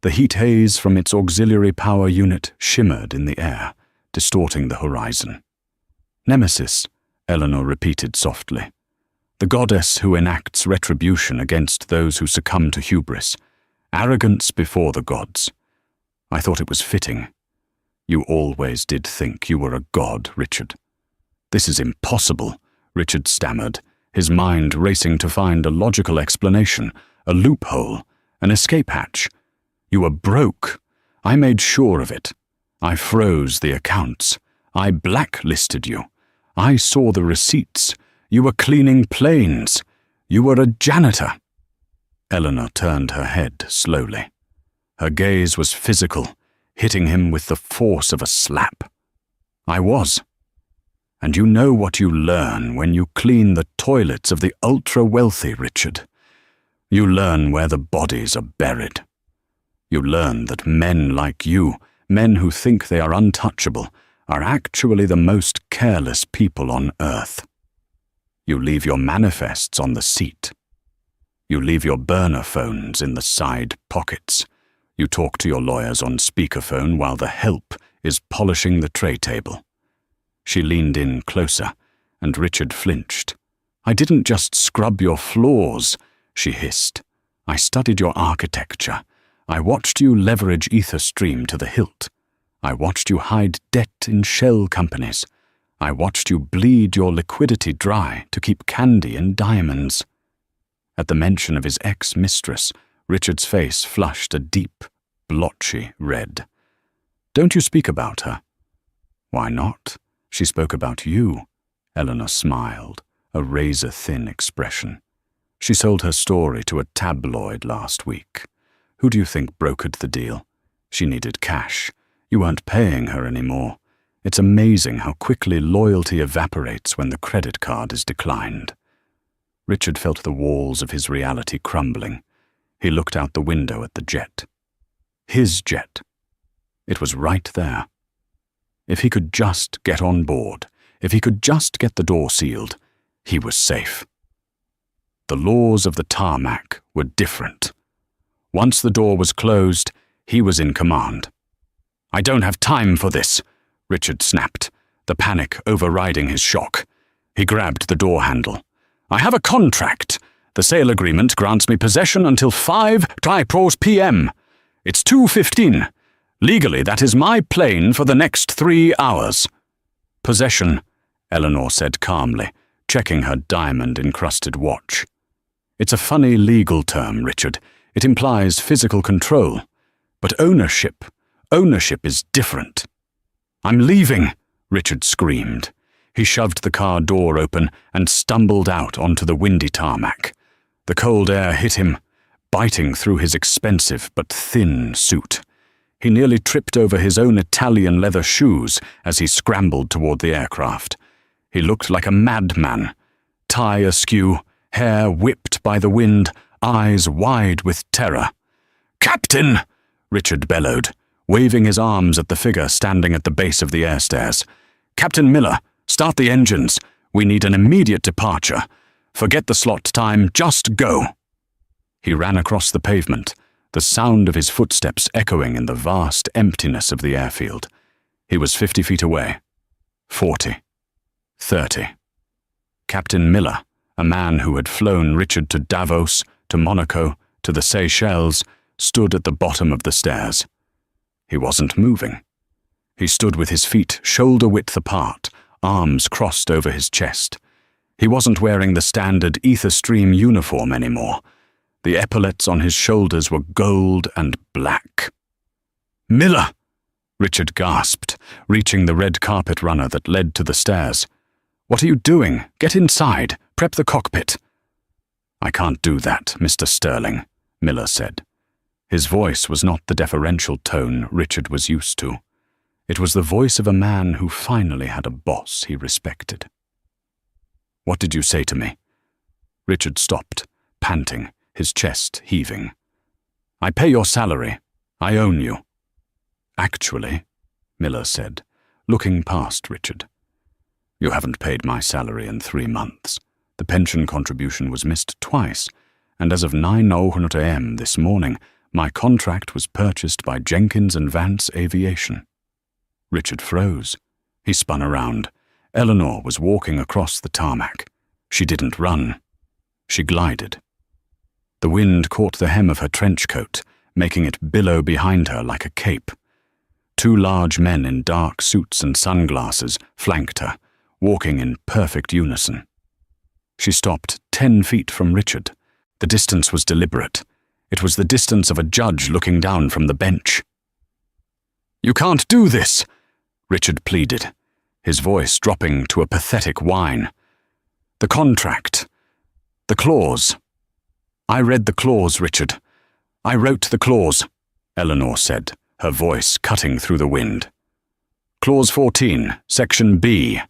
The heat haze from its auxiliary power unit shimmered in the air, distorting the horizon. "Nemesis," Eleanor repeated softly. "The goddess who enacts retribution against those who succumb to hubris. Arrogance before the gods. I thought it was fitting. You always did think you were a god, Richard." "This is impossible," Richard stammered, his mind racing to find a logical explanation, a loophole, an escape hatch. "You were broke. I made sure of it. I froze the accounts. I blacklisted you. I saw the receipts. You were cleaning planes. You were a janitor." Eleanor turned her head slowly. Her gaze was physical, hitting him with the force of a slap. "I was. And you know what you learn when you clean the toilets of the ultra-wealthy, Richard. You learn where the bodies are buried. You learn that men like you, men who think they are untouchable, are actually the most careless people on earth. You leave your manifests on the seat. You leave your burner phones in the side pockets. You talk to your lawyers on speakerphone while the help is polishing the tray table." She leaned in closer, and Richard flinched. "I didn't just scrub your floors," she hissed. "I studied your architecture. I watched you leverage EtherStream to the hilt. I watched you hide debt in shell companies. I watched you bleed your liquidity dry to keep candy and diamonds." At the mention of his ex-mistress, Richard's face flushed a deep, blotchy red. "Don't you speak about her?" "Why not? She spoke about you." Eleanor smiled, a razor-thin expression. "She sold her story to a tabloid last week. Who do you think brokered the deal? She needed cash. You weren't paying her anymore. It's amazing how quickly loyalty evaporates when the credit card is declined. Richard felt the walls of his reality crumbling. He looked out the window at the jet. His jet. It was right there. If he could just get on board, if he could just get the door sealed, he was safe. The laws of the tarmac were different. Once the door was closed, he was in command. "I don't have time for this," Richard snapped, the panic overriding his shock. He grabbed the door handle. "I have a contract. The sale agreement grants me possession until 5 p.m. It's 2:15. Legally, that is my plane for the next 3 hours." "Possession," Eleanor said calmly, checking her diamond-encrusted watch. "It's a funny legal term, Richard. It implies physical control. But ownership is different." "I'm leaving," Richard screamed. He shoved the car door open and stumbled out onto the windy tarmac. The cold air hit him, biting through his expensive but thin suit. He nearly tripped over his own Italian leather shoes as he scrambled toward the aircraft. He looked like a madman, tie askew, hair whipped by the wind, eyes wide with terror. "Captain!" Richard bellowed, waving his arms at the figure standing at the base of the airstairs. "Captain Miller, start the engines. We need an immediate departure. Forget the slot time, just go." He ran across the pavement, the sound of his footsteps echoing in the vast emptiness of the airfield. He was 50 feet away. 40. 30. Captain Miller, a man who had flown Richard to Davos, to Monaco, to the Seychelles, stood at the bottom of the stairs. He wasn't moving. He stood with his feet shoulder-width apart, arms crossed over his chest. He wasn't wearing the standard Ether-Stream uniform anymore. The epaulets on his shoulders were gold and black. "Miller!" Richard gasped, reaching the red carpet runner that led to the stairs. "What are you doing? Get inside. Prep the cockpit." "I can't do that, Mr. Sterling," Miller said. His voice was not the deferential tone Richard was used to. It was the voice of a man who finally had a boss he respected. "What did you say to me?" Richard stopped, panting, his chest heaving. "I pay your salary. I own you." "Actually," Miller said, looking past Richard, "you haven't paid my salary in 3 months. The pension contribution was missed twice, and as of 9:00 a.m. this morning, my contract was purchased by Jenkins and Vance Aviation." Richard froze. He spun around. Eleanor was walking across the tarmac. She didn't run. She glided. The wind caught the hem of her trench coat, making it billow behind her like a cape. 2 large men in dark suits and sunglasses flanked her, walking in perfect unison. She stopped 10 feet from Richard. The distance was deliberate. It was the distance of a judge looking down from the bench. "You can't do this," Richard pleaded, his voice dropping to a pathetic whine. "The contract. The clause." "I read the clause, Richard. I wrote the clause," Eleanor said, her voice cutting through the wind. "Clause 14, Section B.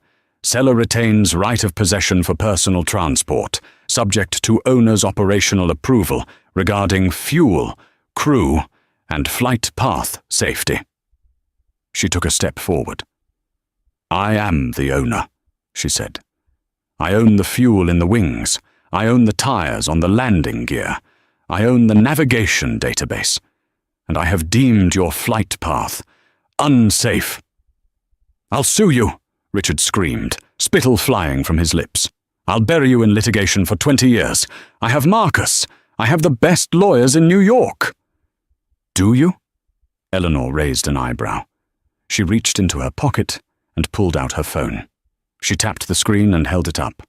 Seller retains right of possession for personal transport, subject to owner's operational approval regarding fuel, crew, and flight path safety." She took a step forward. "I am the owner," she said. "I own the fuel in the wings. I own the tires on the landing gear. I own the navigation database. And I have deemed your flight path unsafe." "I'll sue you," Richard screamed, spittle flying from his lips. "I'll bury you in litigation for 20 years. I have Marcus. I have the best lawyers in New York." "Do you?" Eleanor raised an eyebrow. She reached into her pocket and pulled out her phone. She tapped the screen and held it up.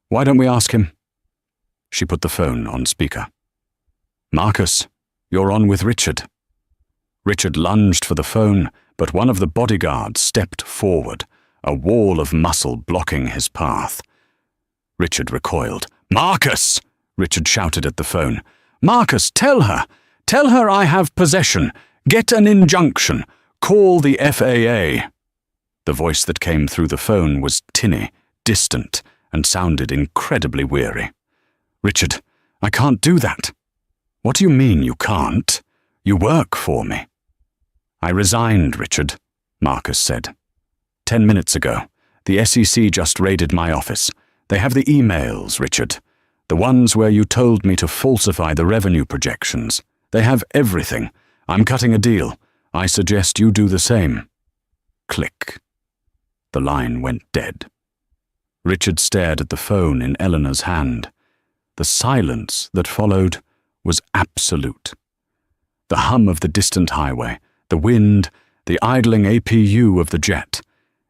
"Why don't we ask him?" She put the phone on speaker. "Marcus, you're on with Richard." Richard lunged for the phone, but one of the bodyguards stepped forward, a wall of muscle blocking his path. Richard recoiled. "Marcus!" Richard shouted at the phone. "Marcus, tell her! Tell her I have possession. Get an injunction. Call the FAA." The voice that came through the phone was tinny, distant, and sounded incredibly weary. "Richard, I can't do that." "What do you mean you can't? You work for me." "I resigned, Richard," Marcus said. 10 minutes ago. The SEC just raided my office. They have the emails, Richard. The ones where you told me to falsify the revenue projections. They have everything. I'm cutting a deal. I suggest you do the same." Click. The line went dead. Richard stared at the phone in Eleanor's hand. The silence that followed was absolute. The hum of the distant highway, the wind, the idling APU of the jet,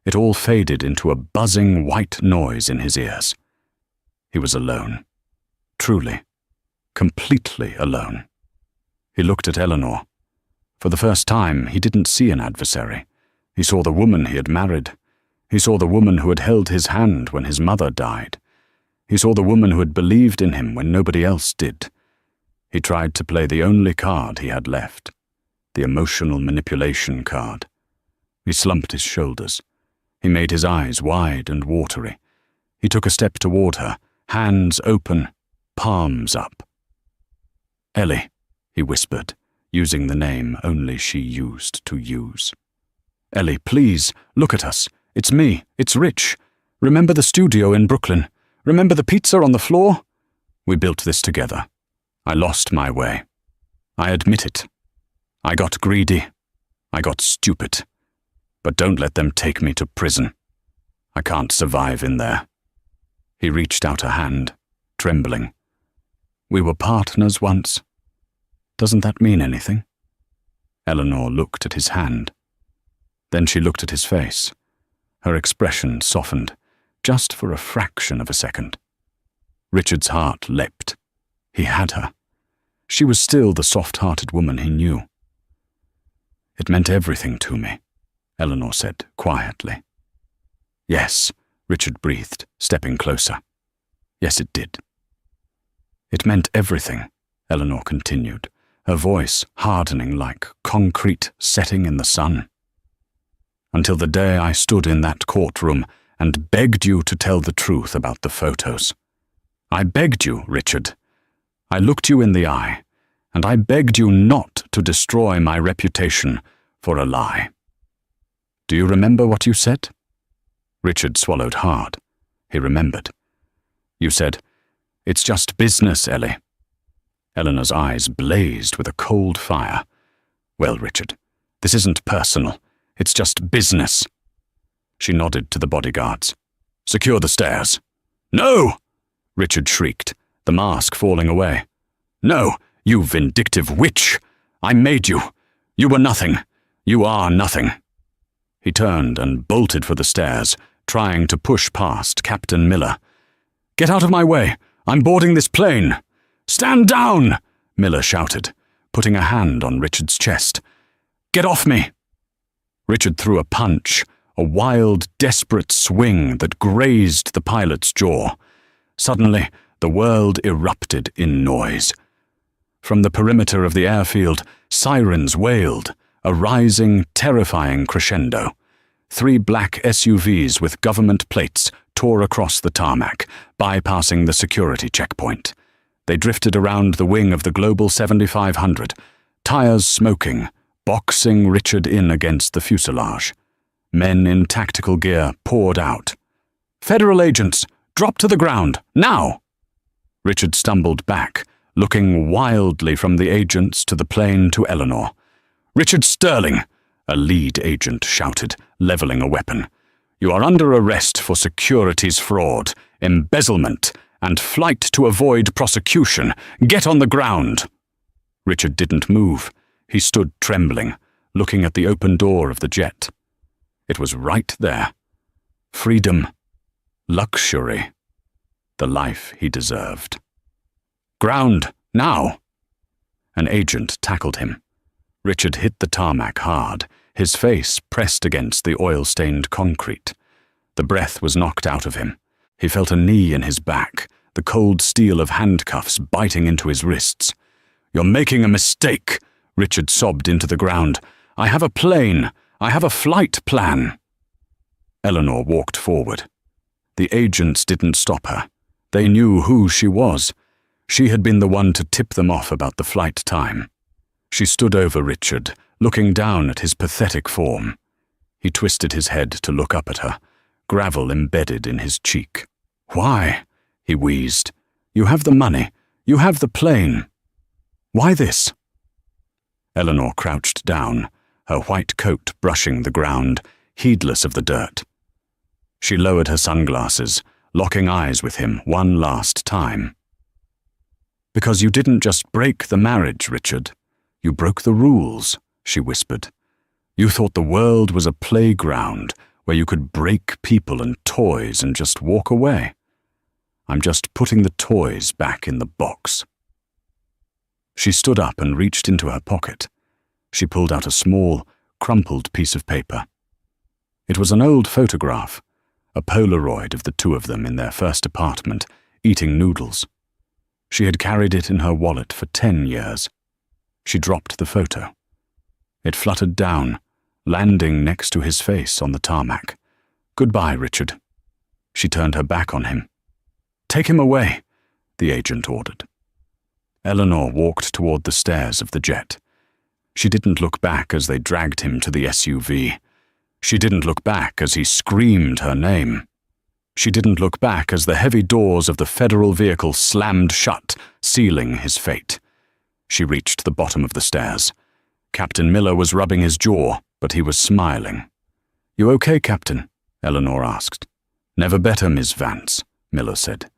it all faded into a buzzing white noise in his ears. He was alone. Truly, completely alone. He looked at Eleanor. For the first time, he didn't see an adversary. He saw the woman he had married. He saw the woman who had held his hand when his mother died. He saw the woman who had believed in him when nobody else did. He tried to play the only card he had left, the emotional manipulation card. He slumped his shoulders. He made his eyes wide and watery. He took a step toward her, hands open, palms up. "Ellie," he whispered, using the name only she used to use. "Ellie, please, look at us. It's me. It's Rich. Remember the studio in Brooklyn? Remember the pizza on the floor? We built this together. I lost my way. I admit it. I got greedy. I got stupid. But don't let them take me to prison. I can't survive in there." He reached out a hand, trembling. "We were partners once. Doesn't that mean anything?" Eleanor looked at his hand. Then she looked at his face. Her expression softened, just for a fraction of a second. Richard's heart leapt. He had her. She was still the soft-hearted woman he knew. "It meant everything to me," Eleanor said quietly. "Yes," Richard breathed, stepping closer. "Yes, it did." "It meant everything," Eleanor continued, her voice hardening like concrete setting in the sun. "Until the day I stood in that courtroom and begged you to tell the truth about the photos. I begged you, Richard. I looked you in the eye, and I begged you not to destroy my reputation for a lie. Do you remember what you said?" Richard swallowed hard. He remembered. "You said, 'It's just business, Ellie.'" Eleanor's eyes blazed with a cold fire. "Well, Richard, this isn't personal. It's just business." She nodded to the bodyguards. "Secure the stairs." "No!" Richard shrieked, the mask falling away. "No, you vindictive witch! I made you. You were nothing. You are nothing." He turned and bolted for the stairs, trying to push past Captain Miller. "Get out of my way! I'm boarding this plane!" "Stand down!" Miller shouted, putting a hand on Richard's chest. "Get off me!" Richard threw a punch, a wild, desperate swing that grazed the pilot's jaw. Suddenly, the world erupted in noise. From the perimeter of the airfield, sirens wailed, a rising, terrifying crescendo. 3 black SUVs with government plates tore across the tarmac, bypassing the security checkpoint. They drifted around the wing of the Global 7500, tires smoking, boxing Richard in against the fuselage. Men in tactical gear poured out. "Federal agents, drop to the ground, now!" Richard stumbled back, looking wildly from the agents to the plane to Eleanor. "Richard Sterling," a lead agent shouted, leveling a weapon. "You are under arrest for securities fraud, embezzlement, and flight to avoid prosecution. Get on the ground." Richard didn't move. He stood trembling, looking at the open door of the jet. It was right there. Freedom. Luxury. The life he deserved. "Ground, now!" An agent tackled him. Richard hit the tarmac hard, his face pressed against the oil-stained concrete. The breath was knocked out of him. He felt a knee in his back, the cold steel of handcuffs biting into his wrists. "You're making a mistake," Richard sobbed into the ground. "I have a plane. I have a flight plan." Eleanor walked forward. The agents didn't stop her. They knew who she was. She had been the one to tip them off about the flight time. She stood over Richard, looking down at his pathetic form. He twisted his head to look up at her, gravel embedded in his cheek. "Why?" he wheezed. "You have the money. You have the plane. Why this?" Eleanor crouched down, her white coat brushing the ground, heedless of the dirt. She lowered her sunglasses, locking eyes with him one last time. "Because you didn't just break the marriage, Richard. You broke the rules," she whispered. "You thought the world was a playground where you could break people and toys and just walk away. I'm just putting the toys back in the box." She stood up and reached into her pocket. She pulled out a small, crumpled piece of paper. It was an old photograph, a Polaroid of the two of them in their first apartment, eating noodles. She had carried it in her wallet for 10 years. She dropped the photo. It fluttered down, landing next to his face on the tarmac. "Goodbye, Richard." She turned her back on him. "Take him away," the agent ordered. Eleanor walked toward the stairs of the jet. She didn't look back as they dragged him to the SUV. She didn't look back as he screamed her name. She didn't look back as the heavy doors of the federal vehicle slammed shut, sealing his fate. She reached the bottom of the stairs. Captain Miller was rubbing his jaw, but he was smiling. "You okay, Captain?" Eleanor asked. "Never better, Miss Vance," Miller said.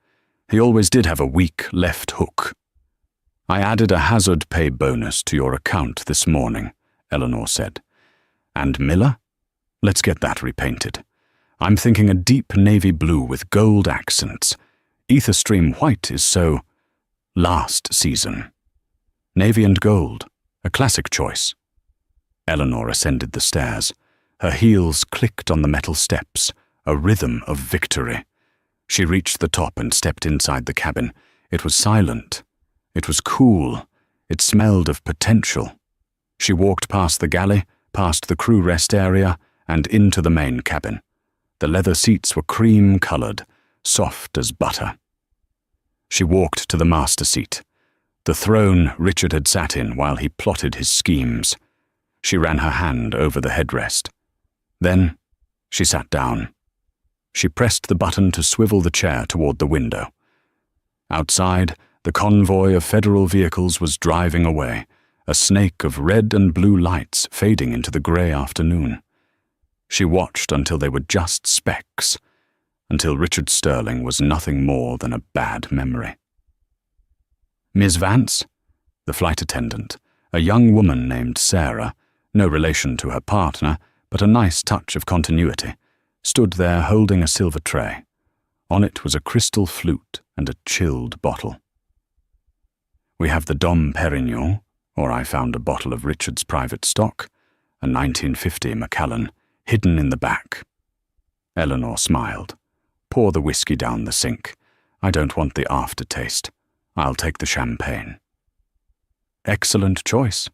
"He always did have a weak left hook." "I added a hazard pay bonus to your account this morning," Eleanor said. "And Miller? Let's get that repainted. I'm thinking a deep navy blue with gold accents. Ether stream white is so last season. Navy and gold, a classic choice." Eleanor ascended the stairs. Her heels clicked on the metal steps, a rhythm of victory. She reached the top and stepped inside the cabin. It was silent. It was cool. It smelled of potential. She walked past the galley, past the crew rest area, and into the main cabin. The leather seats were cream-colored, soft as butter. She walked to the master seat, the throne Richard had sat in while he plotted his schemes. She ran her hand over the headrest. Then she sat down. She pressed the button to swivel the chair toward the window. Outside, the convoy of federal vehicles was driving away, a snake of red and blue lights fading into the grey afternoon. She watched until they were just specks, until Richard Sterling was nothing more than a bad memory. "Miss Vance?" The flight attendant, a young woman named Sarah, no relation to her partner, but a nice touch of continuity, stood there holding a silver tray. On it was a crystal flute and a chilled bottle. "We have the Dom Perignon, or I found a bottle of Richard's private stock, a 1950 Macallan, hidden in the back." Eleanor smiled. "Pour the whiskey down the sink. I don't want the aftertaste. I'll take the champagne." "Excellent choice."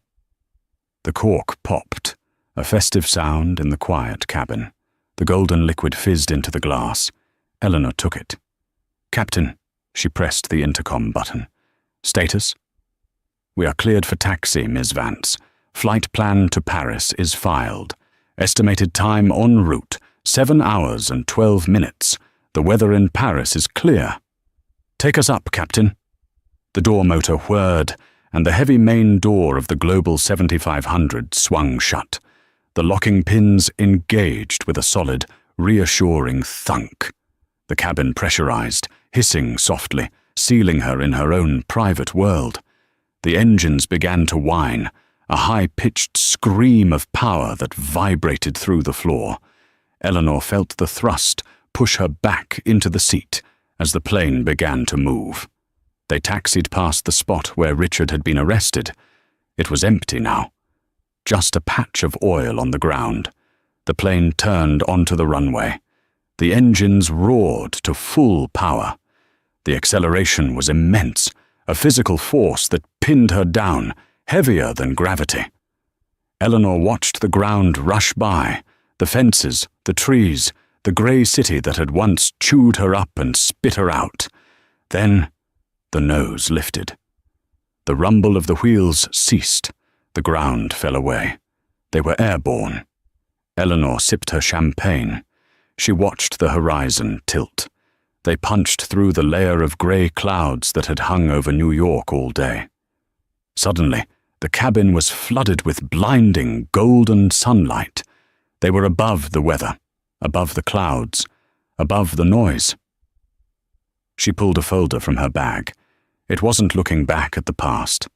The cork popped, a festive sound in the quiet cabin. The golden liquid fizzed into the glass. Eleanor took it. "Captain," she pressed the intercom button. "Status?" "We are cleared for taxi, Miss Vance. Flight plan to Paris is filed. Estimated time en route, 7 hours and 12 minutes. The weather in Paris is clear." "Take us up, Captain." The door motor whirred, and the heavy main door of the Global 7500 swung shut. The locking pins engaged with a solid, reassuring thunk. The cabin pressurized, hissing softly, sealing her in her own private world. The engines began to whine, a high-pitched scream of power that vibrated through the floor. Eleanor felt the thrust push her back into the seat as the plane began to move. They taxied past the spot where Richard had been arrested. It was empty now. Just a patch of oil on the ground. The plane turned onto the runway. The engines roared to full power. The acceleration was immense, a physical force that pinned her down, heavier than gravity. Eleanor watched the ground rush by, the fences, the trees, the grey city that had once chewed her up and spit her out. Then the nose lifted. The rumble of the wheels ceased. The ground fell away. They were airborne. Eleanor sipped her champagne. She watched the horizon tilt. They punched through the layer of grey clouds that had hung over New York all day. Suddenly, the cabin was flooded with blinding, golden sunlight. They were above the weather, above the clouds, above the noise. She pulled a folder from her bag. It wasn't looking back at the past.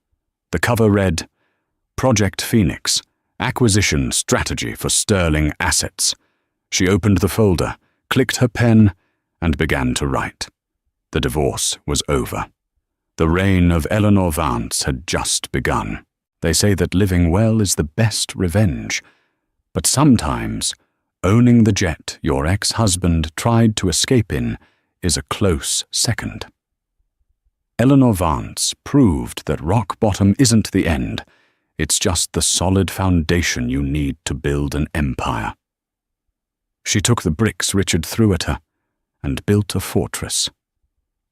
The cover read, Project Phoenix, Acquisition Strategy for Sterling Assets. She opened the folder, clicked her pen, and began to write. The divorce was over. The reign of Eleanor Vance had just begun. They say that living well is the best revenge. But sometimes, owning the jet your ex-husband tried to escape in is a close second. Eleanor Vance proved that rock bottom isn't the end. It's just the solid foundation you need to build an empire. She took the bricks Richard threw at her and built a fortress.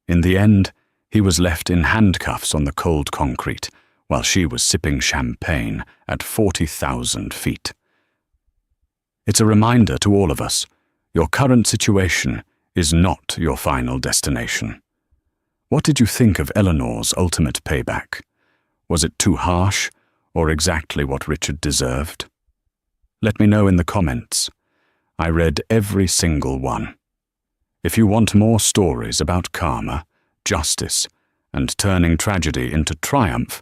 In the end, he was left in handcuffs on the cold concrete while she was sipping champagne at 40,000 feet. It's a reminder to all of us, your current situation is not your final destination. What did you think of Eleanor's ultimate payback? Was it too harsh, or exactly what Richard deserved? Let me know in the comments. I read every single one. If you want more stories about karma, justice, and turning tragedy into triumph,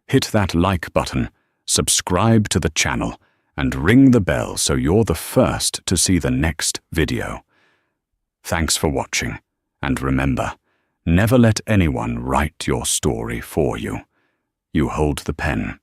hit that like button, subscribe to the channel, and ring the bell so you're the first to see the next video. Thanks for watching, and remember, never let anyone write your story for you. You hold the pen.